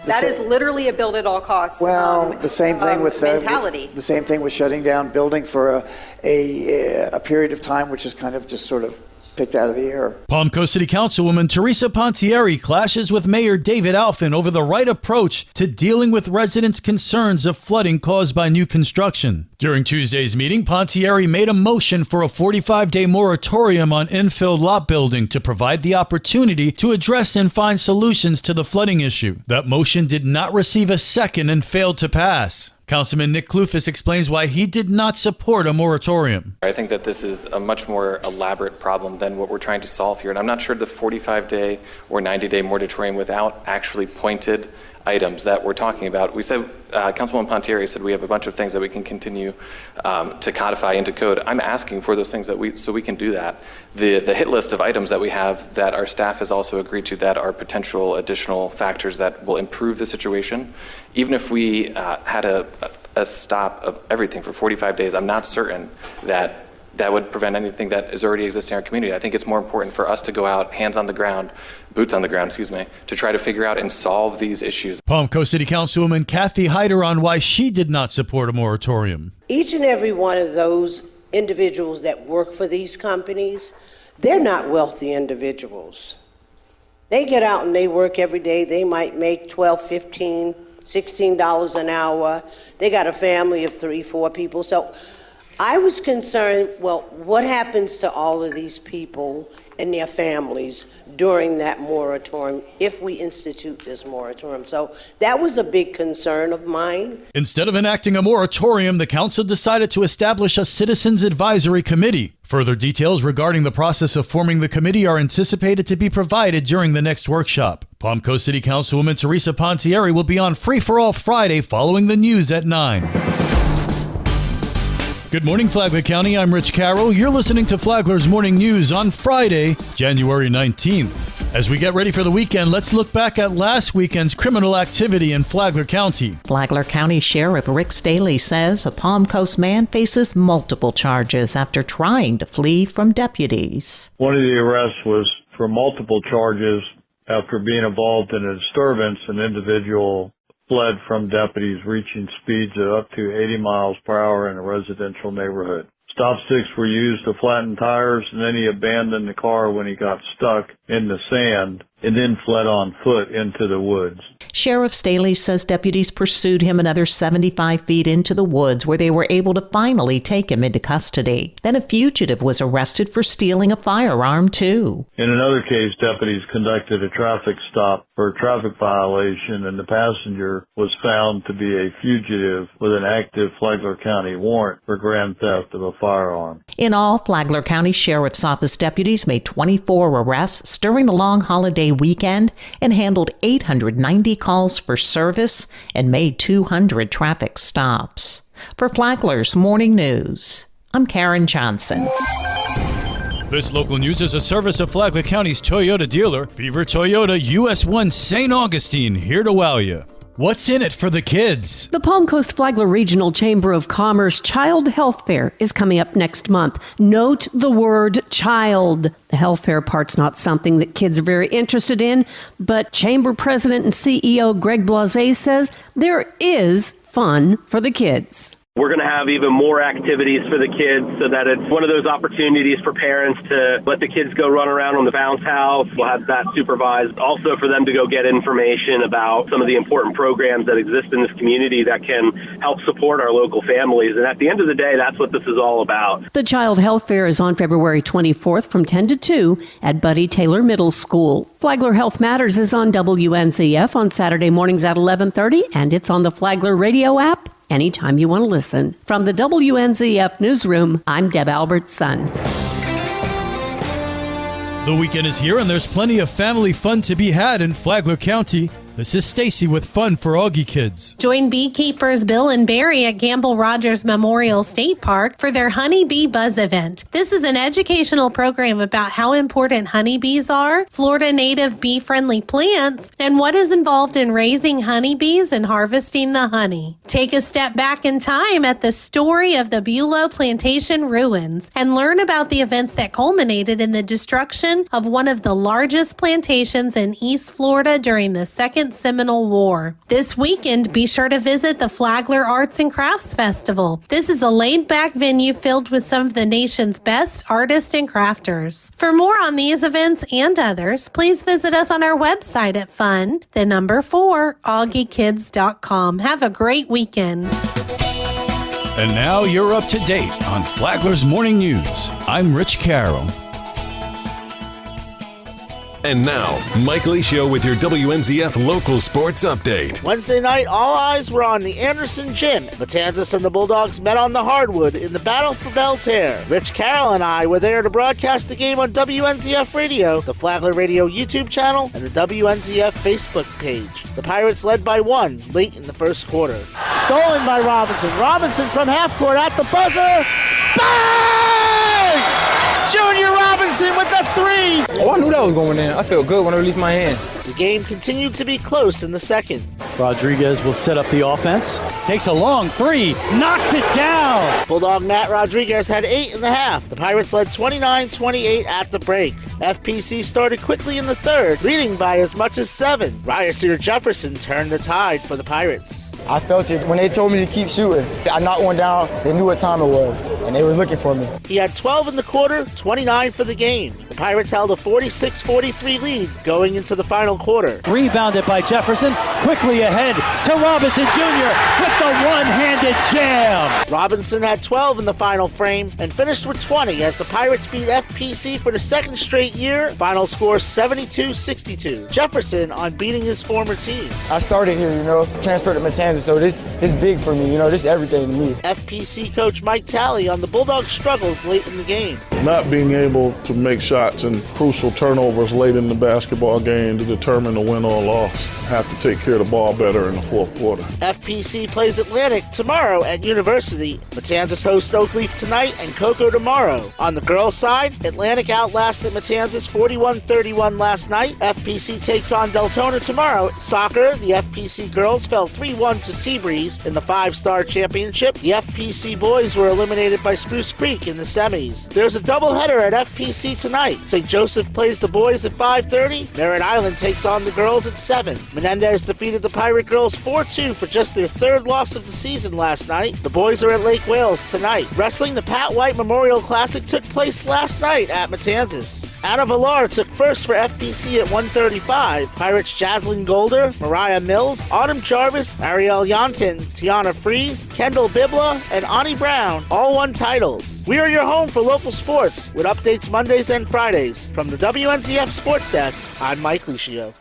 That is literally a build at all costs. Well, the same thing with mentality. The same thing with shutting down building for a period of time, which is kind of just sort of picked out of the air. Palm Coast City Councilwoman Teresa Pontieri clashes with Mayor David Alfin over the right approach to dealing with residents' concerns of flooding caused by new construction. During Tuesday's meeting, Pontieri made a motion for a 45-day moratorium on infill lot building to provide the opportunity to address and find solutions to the flooding issue. That motion did not receive a second and failed to pass. Councilman Nick Kloufis explains why he did not support a moratorium. I think that this is a much more elaborate problem than what we're trying to solve here. And I'm not sure the 45-day or 90-day moratorium without actually pointed items that we're talking about. We said, Councilwoman Pontieri said we have a bunch of things that we can continue to codify into code. I'm asking for those things so we can do that. The hit list of items that we have that our staff has also agreed to that are potential additional factors that will improve the situation. Even if we had a stop of everything for 45 days, I'm not certain that would prevent anything that is already existing in our community. I think it's more important for us to go out, boots on the ground, to try to figure out and solve these issues. Palm Coast City Councilwoman Kathy Hyder on why she did not support a moratorium. Each and every one of those individuals that work for these companies, they're not wealthy individuals. They get out and they work every day. They might make $12, $15, $16 an hour. They got a family of 3, 4 people. So I was concerned, well, what happens to all of these people and their families during that moratorium if we institute this moratorium? So that was a big concern of mine. Instead of enacting a moratorium, the council decided to establish a citizens advisory committee. Further details regarding the process of forming the committee are anticipated to be provided during the next workshop. Palm Coast City Councilwoman Teresa Pontieri will be on Free for All Friday following the news at 9. Good morning, Flagler County. I'm Rich Carroll. You're listening to Flagler's Morning News on Friday, January 19th. As we get ready for the weekend, let's look back at last weekend's criminal activity in Flagler County. Flagler County Sheriff Rick Staley says a Palm Coast man faces multiple charges after trying to flee from deputies. One of the arrests was for multiple charges after being involved in a disturbance. An individual fled from deputies, reaching speeds of up to 80 miles per hour in a residential neighborhood. Stop sticks were used to flatten tires, and then he abandoned the car when he got stuck in the sand and then fled on foot into the woods. Sheriff Staley says deputies pursued him another 75 feet into the woods where they were able to finally take him into custody. Then a fugitive was arrested for stealing a firearm, too. In another case, deputies conducted a traffic stop for a traffic violation, and the passenger was found to be a fugitive with an active Flagler County warrant for grand theft of a firearm. In all, Flagler County Sheriff's Office deputies made 24 arrests during the long holiday weekend and handled 890 calls for service and made 200 traffic stops. For Flagler's Morning News, I'm Karen Johnson. This local news is a service of Flagler County's Toyota dealer, Beaver Toyota US 1 St. Augustine, here to wow you. What's in it for the kids? The Palm Coast Flagler Regional Chamber of Commerce Child Health Fair is coming up next month. Note the word child. The health fair part's not something that kids are very interested in, but Chamber President and CEO Greg Blase says there is fun for the kids. We're going to have even more activities for the kids so that it's one of those opportunities for parents to let the kids go run around on the bounce house. We'll have that supervised. Also for them to go get information about some of the important programs that exist in this community that can help support our local families. And at the end of the day, that's what this is all about. The Child Health Fair is on February 24th from 10 to 2 at Buddy Taylor Middle School. Flagler Health Matters is on WNZF on Saturday mornings at 11:30, and it's on the Flagler radio app anytime you want to listen. From the WNZF Newsroom, I'm Deb Albertson. The weekend is here and there's plenty of family fun to be had in Flagler County. This is Stacy with Fun for Augie Kids. Join beekeepers Bill and Barry at Gamble Rogers Memorial State Park for their Honeybee Buzz event. This is an educational program about how important honeybees are, Florida native bee-friendly plants, and what is involved in raising honeybees and harvesting the honey. Take a step back in time at the story of the Bulow Plantation ruins and learn about the events that culminated in the destruction of one of the largest plantations in East Florida during the Second Second Seminole War. This weekend, be sure to visit the Flagler Arts and Crafts Festival. This is a laid-back venue filled with some of the nation's best artists and crafters. For more on these events and others, please visit us on our website at fun4augiekids.com. Have a great weekend. And now you're up to date on Flagler's Morning News. I'm Rich Carroll. And now, Mike Lee Show with your WNZF local sports update. Wednesday night, all eyes were on the Anderson Gym. Matanzas and the Bulldogs met on the hardwood in the battle for Belterre. Rich Carroll and I were there to broadcast the game on WNZF Radio, the Flagler Radio YouTube channel, and the WNZF Facebook page. The Pirates led by 1 late in the first quarter. Stolen by Robinson. Robinson from half court at the buzzer. Bang! Junior Robinson with the 3. Oh, I knew that was going in. I felt good when I released my hand. The game continued to be close in the second. Rodriguez will set up the offense. Takes a long 3. Knocks it down. Bulldog Matt Rodriguez had 8 in the half. The Pirates led 29-28 at the break. FPC started quickly in the third, leading by as much as 7. Ryerson Jefferson turned the tide for the Pirates. I felt it when they told me to keep shooting. I knocked one down. They knew what time it was, and they were looking for me. He had 12 in the quarter, 29 for the game. The Pirates held a 46-43 lead going into the final quarter. Rebounded by Jefferson. Quickly ahead to Robinson Jr. with the one-handed jam. Robinson had 12 in the final frame and finished with 20 as the Pirates beat FPC for the second straight year. Final score 72-62. Jefferson on beating his former team. I started here, transferred to Matanzas, so this is big for me. This is everything to me. FPC coach Mike Talley on the Bulldogs' struggles late in the game. Not being able to make shots and crucial turnovers late in the basketball game to determine the win or loss. Have to take care of the ball better in the fourth quarter. FPC plays Atlantic tomorrow at University. Matanzas hosts Oakleaf tonight and Cocoa tomorrow. On the girls' side, Atlantic outlasted Matanzas 41-31 last night. FPC takes on Deltona tomorrow. Soccer, the FPC girls fell 3-1 to Seabreeze in the 5-star championship. The FPC boys were eliminated by Spruce Creek in the semis. There's a doubleheader at FPC tonight. St. Joseph plays the boys at 5:30. Merritt Island takes on the girls at 7. Menendez defeated the Pirate girls 4-2 for just their 3rd loss of the season last night. The boys are at Lake Wales tonight. Wrestling, the Pat White Memorial Classic took place last night at Matanzas. Anna Villar took first for FPC at 135. Pirates Jaslyn Golder, Mariah Mills, Autumn Jarvis, Ariel Yonton, Tiana Fries, Kendall Bibla, and Ani Brown all won titles. We are your home for local sports with updates Mondays and Fridays. From the WNZF Sports Desk, I'm Mike Lucio.